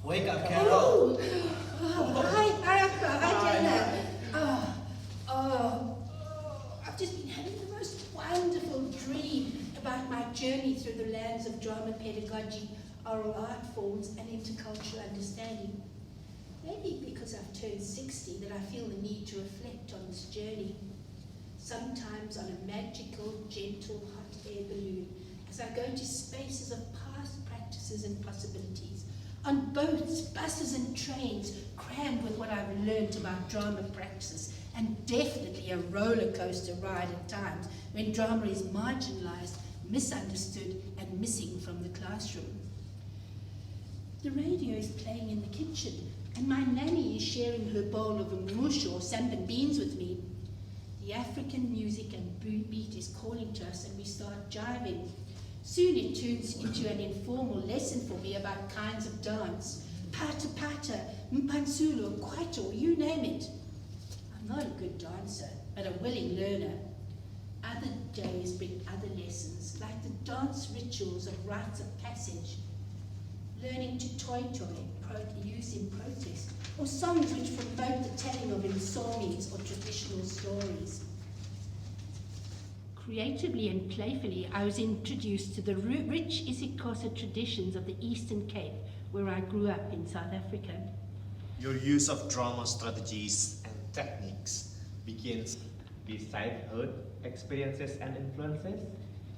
Wake up, Carol. Hi, Taylor. I've just been having the most wonderful dream about my journey through the lands of drama pedagogy, oral art forms, and intercultural understanding. Maybe because I've turned 60 that I feel the need to reflect on this journey. Sometimes on a magical, gentle, hot air balloon, as I go to spaces of past practices and possibilities, on boats, buses and trains, crammed with what I've learned about drama practice, and definitely a roller coaster ride at times when drama is marginalized, misunderstood, and missing from the classroom. The radio is playing in the kitchen, and my nanny is sharing her bowl of mouche or sampan beans with me. The African music and beat is calling to us, and we start jiving. Soon it turns into an informal lesson for me about kinds of dance. Pata pata, mpansulo, kwaito, you name it. I'm not a good dancer, but a willing learner. Other days bring other lessons, like the dance rituals of rites of passage, learning to toi-toi, use in protest, or songs which promote the telling of insomies or traditional stories. Creatively and playfully, I was introduced to the rich isiXhosa traditions of the Eastern Cape, where I grew up in South Africa. Your use of drama strategies and techniques begins with childhood experiences and influences?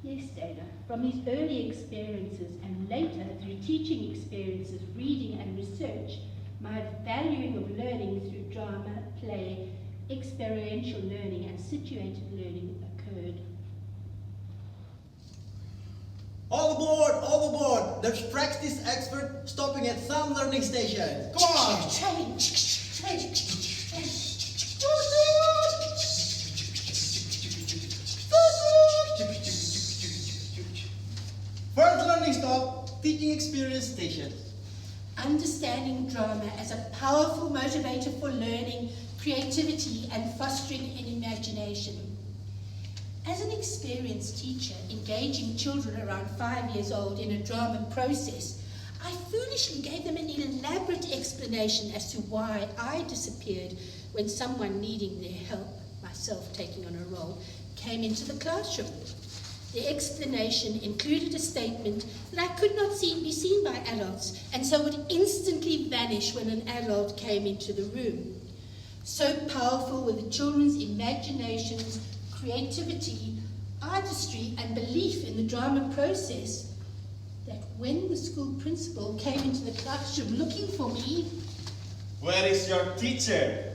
Yes, Dana. From these early experiences and later through teaching experiences, reading and research, my valuing of learning through drama, play, experiential learning and situated learning occurred. All aboard! There's practice expert stopping at some learning station. Come on! Train. First learning stop, teaching experience station. Understanding drama as a powerful motivator for learning, creativity, and fostering an imagination. As an experienced teacher engaging children around 5 years old in a drama process, I foolishly gave them an elaborate explanation as to why I disappeared when someone needing their help, myself taking on a role, came into the classroom. The explanation included a statement that I could not be seen by adults and so would instantly vanish when an adult came into the room. So powerful were the children's imaginations, creativity, artistry and belief in the drama process that when the school principal came into the classroom looking for me, Where is your teacher?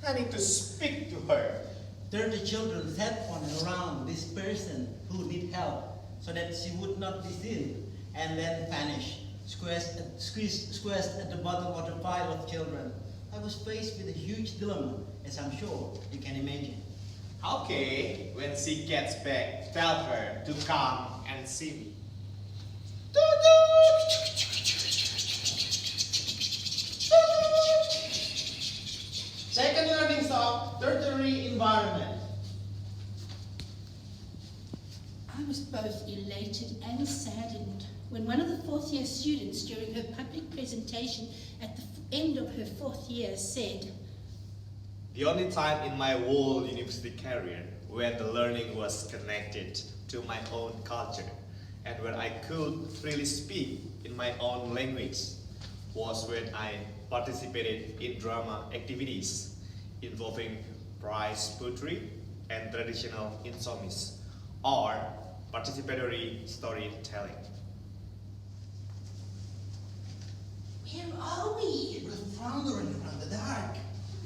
I need to speak to her. 30 children sat on and around this person who need help so that she would not be seen and then vanish, squeezed at the bottom of the pile of children. I was faced with a huge dilemma, as I'm sure you can imagine. Okay, when she gets back, tell her to come and see me. Second learning stop, tertiary environment. I was both elated and saddened when one of the fourth year students during her public presentation at the end of her fourth year said, The only time in my whole university career when the learning was connected to my own culture and where I could freely speak in my own language was when I participated in drama activities involving prize poetry and traditional insomies or participatory storytelling. "Where are we? We're floundering around the dark.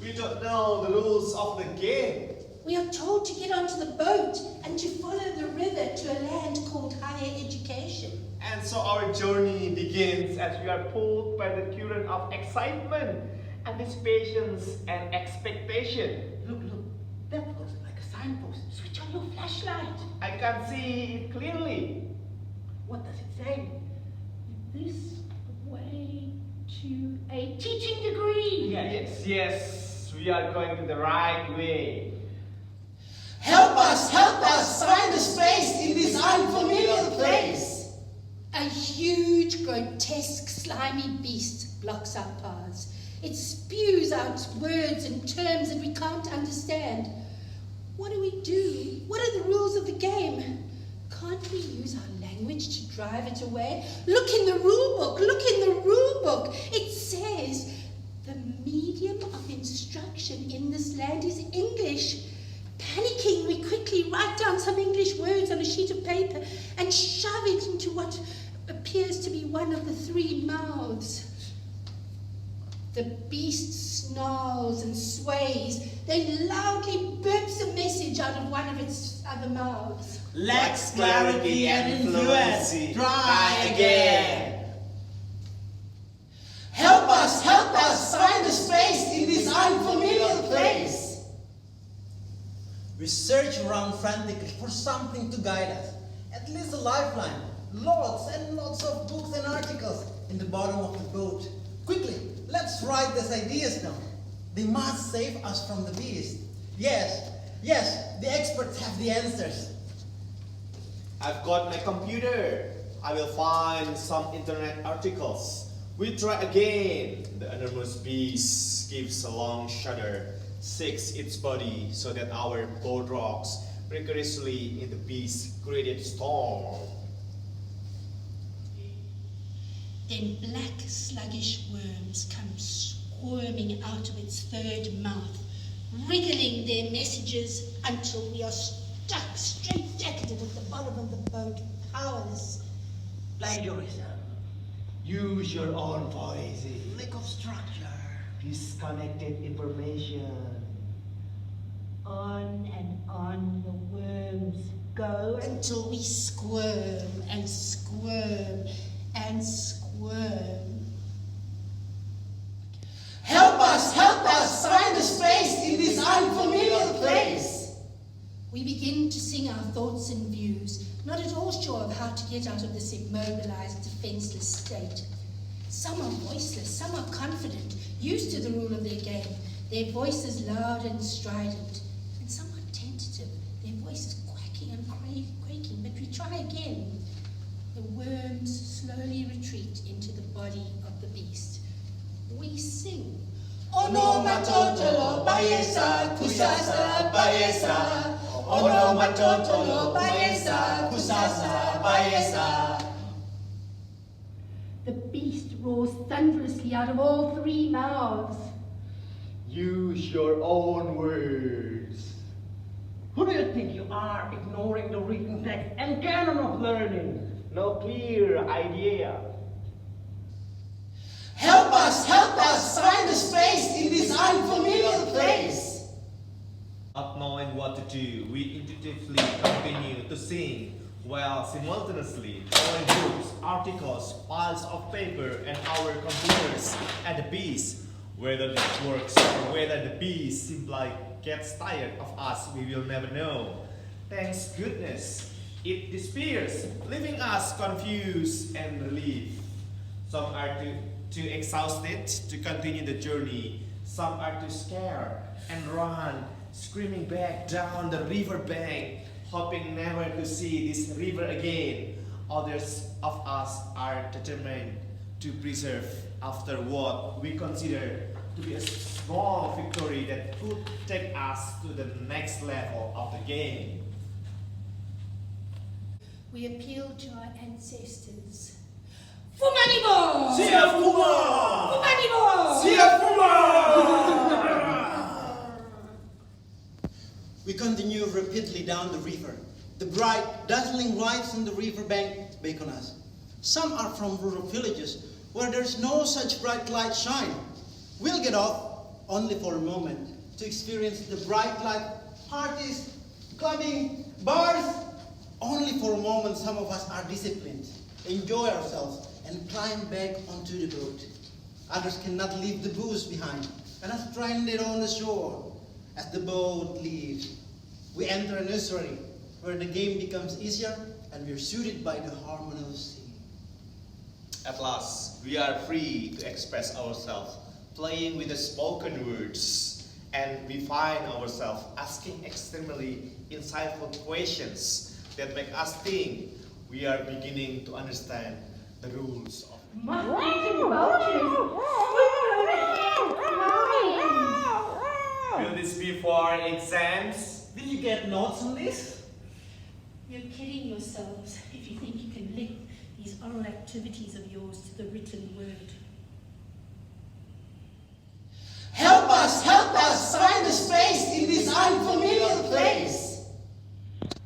We don't know the rules of the game. We are told to get onto the boat and to follow the river to a land called higher education." And so our journey begins as we are pulled by the current of excitement, anticipation, and expectation. Look, that looks like a signpost. Switch on your flashlight. I can see it clearly. What does it say? This way to a teaching degree. Yes, we are going to the right way. Help us, find a space in this unfamiliar place. A huge, grotesque, slimy beast blocks our paths. It spews out words and terms that we can't understand. What do we do? What are the rules of the game? Can't we use our language to drive it away? Look in the rule book. Look in the rule book. It says the medium of instruction in this land is English. Panicking, we quickly write down some English words on a sheet of paper and shove it into what appears to be one of the three mouths. The beast snarls and sways, then loudly burps a message out of one of its other mouths. Lacks clarity and influence. Try again. Help us, find a space in this unfamiliar place. We search around frantically for something to guide us. At least a lifeline. Lots and lots of books and articles in the bottom of the boat. Quickly, let's write these ideas down. They must save us from the beast. Yes, the experts have the answers. I've got my computer. I will find some internet articles. We try again. The enormous beast gives a long shudder, shakes its body so that our boat rocks rigorously in the beast's created storm. Then black, sluggish worms come squirming out of its third mouth, wriggling their messages until we are stuck straight-jacketed at the bottom of the boat, powerless. Plagiarism. Use your own voice. Lack of structure. Disconnected information. On and on the worms go until we squirm and squirm and squirm. Help us, find a space in this unfamiliar place. We begin to sing our thoughts and views, not at all sure of how to get out of this immobilized, defenseless state. Some are voiceless, some are confident, used to the rule of their game, their voices loud and strident, and some are tentative, their voices quacking and quaking, but we try again. The worms slowly retreat into the body of the beast. We sing. Onomatotolo bayesa kusasa bayesa. Onomatotolo bayesa kusasa bayesa. The beast roars thunderously out of all three mouths. Use your own words. Who do you think you are, ignoring the written text and canon of learning? No clear idea. Help us, find a space in this unfamiliar place. Not knowing what to do, we intuitively continue to sing while simultaneously throwing books, articles, piles of paper, and our computers at the beast. Whether this works or whether the beast simply gets tired of us, we will never know. Thanks goodness, it disappears, leaving us confused and relieved. Some are too exhausted to continue the journey. Some are too scared and run, screaming back down the river bank, hoping never to see this river again. Others of us are determined to preserve after what we consider to be a small victory that could take us to the next level of the game. We appeal to our ancestors. Fumanibor! Siafuma! Fumanibor! We continue rapidly down the river. The bright, dazzling lights on the river bank beckon us. Some are from rural villages where there's no such bright light shine. We'll get off only for a moment to experience the bright light parties, clubbing, bars. Only for a moment some of us are disciplined, enjoy ourselves, and climb back onto the boat. Others cannot leave the booze behind and are stranded on the shore. As the boat leaves, we enter a nursery where the game becomes easier and we're suited by the harmonious sea. At last, we are free to express ourselves, playing with the spoken words, and we find ourselves asking extremely insightful questions that make us think we are beginning to understand the rules of Moth-eaten vultures! Will this be for exams? Will you get notes on this? You're kidding yourselves if you think you can link these oral activities of yours to the written word. Help us, find a space in this unfamiliar place.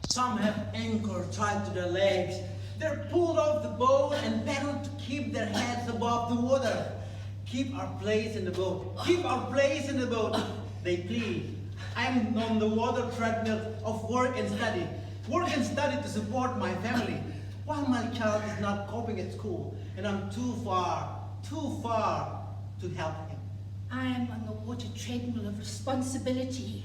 Some have anchor tied to their legs. They're pulled off the boat and paddled to keep their heads above the water. Keep our place in the boat. Keep our place in the boat. They plead. I'm on the water treadmill of work and study. Work and study to support my family. While my child is not coping at school, and I'm too far to help him. I am on the water treadmill of responsibility.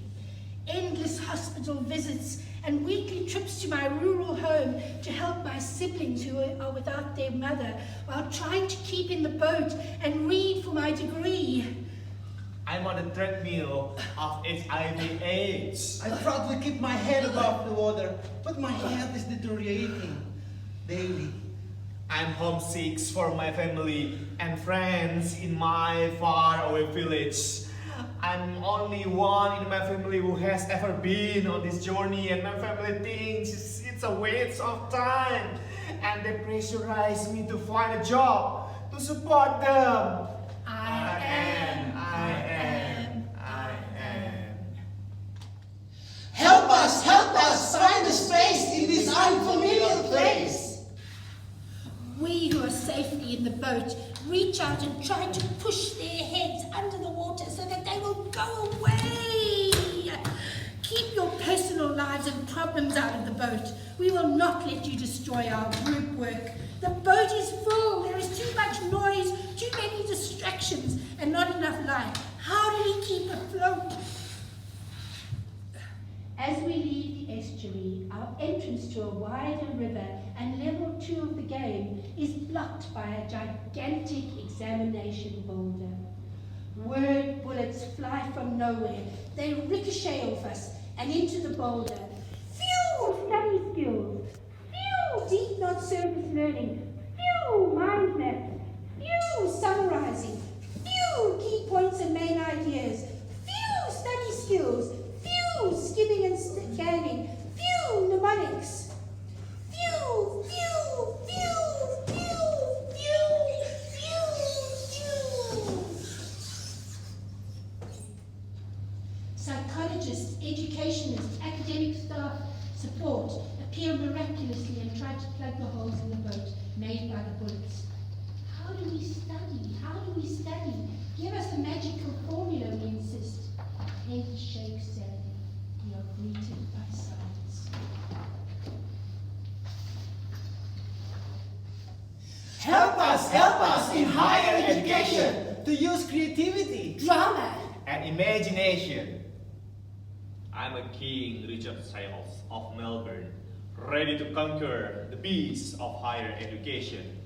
Endless hospital visits and weekly trips to my rural home to help my siblings who are without their mother while trying to keep in the boat and read for my degree. I'm on the treadmill of HIV/AIDS. I try to keep my head above the water, but my health is deteriorating daily. I'm homesick for my family and friends in my faraway village. I'm only one in my family who has ever been on this journey, and my family thinks it's a waste of time, and they pressurize me to find a job to support them. I am. Help us, find a space in this unfamiliar place. We who are safely in the boat reach out and try to push their heads under the water so that they will go away. Keep your personal lives and problems out of the boat. We will not let you destroy our group work. The boat is full. There is too much noise, too many distractions, and not enough light. How do we keep afloat? As we leave the estuary, our entrance to a wider river and level 2 of the game is blocked by a gigantic examination boulder. Word bullets fly from nowhere. They ricochet off us and into the boulder. Phew! Study skills. Phew! Deep not-surface learning. Phew! Mind maps. Phew! Summarizing. Phew! Key points and main ideas. Phew! Study skills. Phew! Skimming and scanning. Phew! Mnemonics. Phew! Phew! Phew! Phew! Phew! Phew! Phew! Psychologists, educationists, academic staff support appear miraculously and try to plug the holes in the boat made by the bullets. How do we study? How do we study? Give us a magical formula, we insist. Head shakes sadly. We are greeted by silence. Help us in higher education to use creativity, Drama. And imagination. I'm a King Richard Sayles of Melbourne, ready to conquer the beasts of higher education.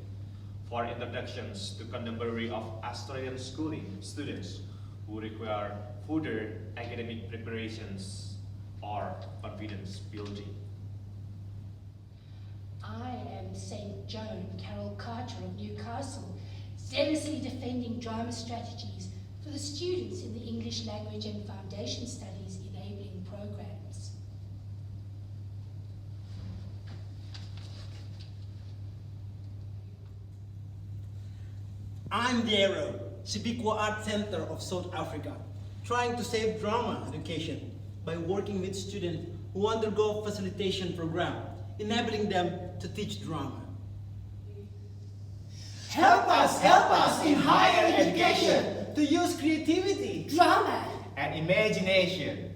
For introductions to contemporary of Australian schooling students who require further academic preparations or confidence building. I am St. Joan Carol Carter of Newcastle, zealously defending drama strategies for the students in the English Language and Foundation Studies enabling programs. I'm Dero, Sibikwa Art Center of South Africa, trying to save drama education by working with students who undergo facilitation program, enabling them to teach drama. Help us in higher education to use creativity, Drama. And imagination.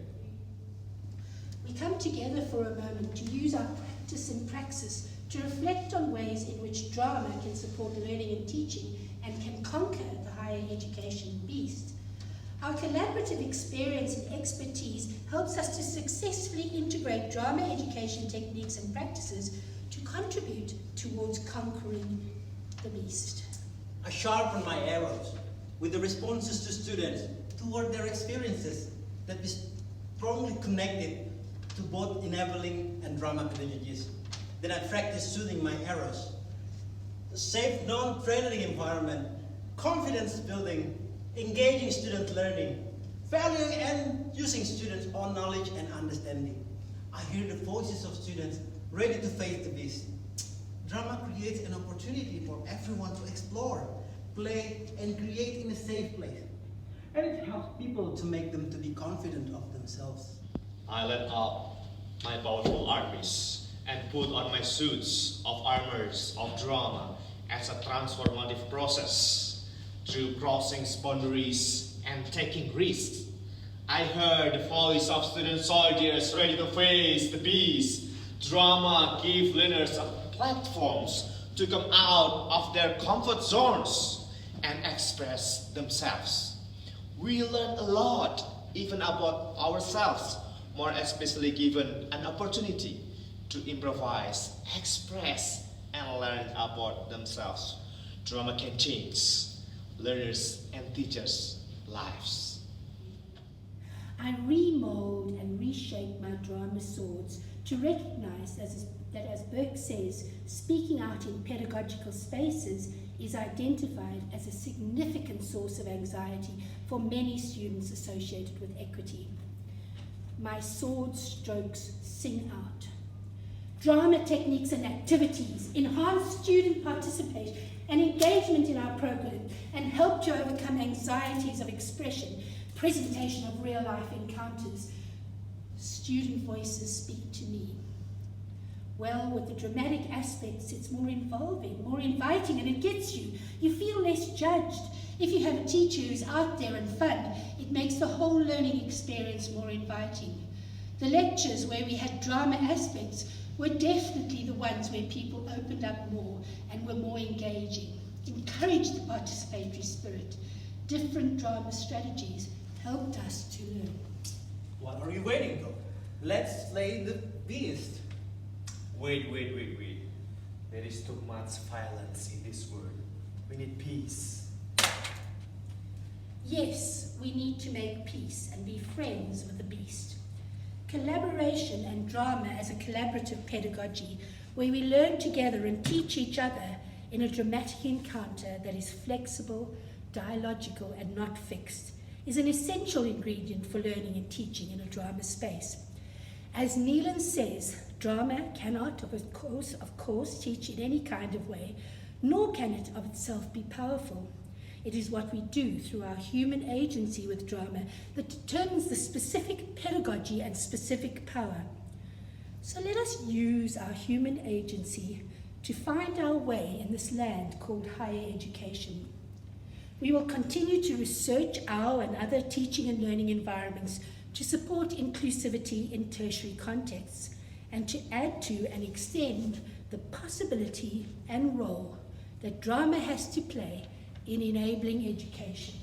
We come together for a moment to use our practice and praxis to reflect on ways in which drama can support learning and teaching and can conquer the higher education beast. Our collaborative experience and expertise helps us to successfully integrate drama education techniques and practices to contribute towards conquering the beast. I sharpen my arrows with the responses to students toward their experiences that is strongly connected to both enabling and drama pedagogies. Then I practice soothing my errors. A safe, non-threatening environment, confidence building, engaging student learning, valuing and using students' own knowledge and understanding. I hear the voices of students ready to face the beast. Drama creates an opportunity for everyone to explore, play, and create in a safe place. And it helps people to make them to be confident of themselves. I let out my powerful armies and put on my suits of armors of drama as a transformative process. Through crossing boundaries and taking risks, I heard the voice of student soldiers ready to face the beast. Drama gives learners platforms to come out of their comfort zones and express themselves. We learn a lot, even about ourselves, more especially given an opportunity to improvise, express, and learn about themselves. Drama can change learners and teachers' lives. I remold and reshape my drama swords to recognize that, as Burke says, speaking out in pedagogical spaces is identified as a significant source of anxiety for many students associated with equity. My sword strokes sing out. Drama techniques and activities enhance student participation and engagement in our program and help to overcome anxieties of expression, presentation of real-life encounters. Student voices speak to me. Well, with the dramatic aspects, it's more involving, more inviting, and it gets you. You feel less judged. If you have a teacher who's out there and fun, it makes the whole learning experience more inviting. The lectures where we had drama aspects were definitely the ones where people opened up more and were more engaging, encouraged the participatory spirit. Different drama strategies helped us to learn. What are you waiting for? Let's slay the beast. Wait. There is too much violence in this world. We need peace. Yes, we need to make peace and be friends with the beast. Collaboration and drama as a collaborative pedagogy where we learn together and teach each other in a dramatic encounter that is flexible, dialogical, and not fixed is an essential ingredient for learning and teaching in a drama space. As Neelan says, drama cannot, of course, teach in any kind of way, nor can it of itself be powerful. It is what we do through our human agency with drama that determines the specific pedagogy and specific power. So let us use our human agency to find our way in this land called higher education. We will continue to research our and other teaching and learning environments to support inclusivity in tertiary contexts and to add to and extend the possibility and role that drama has to play in enabling education.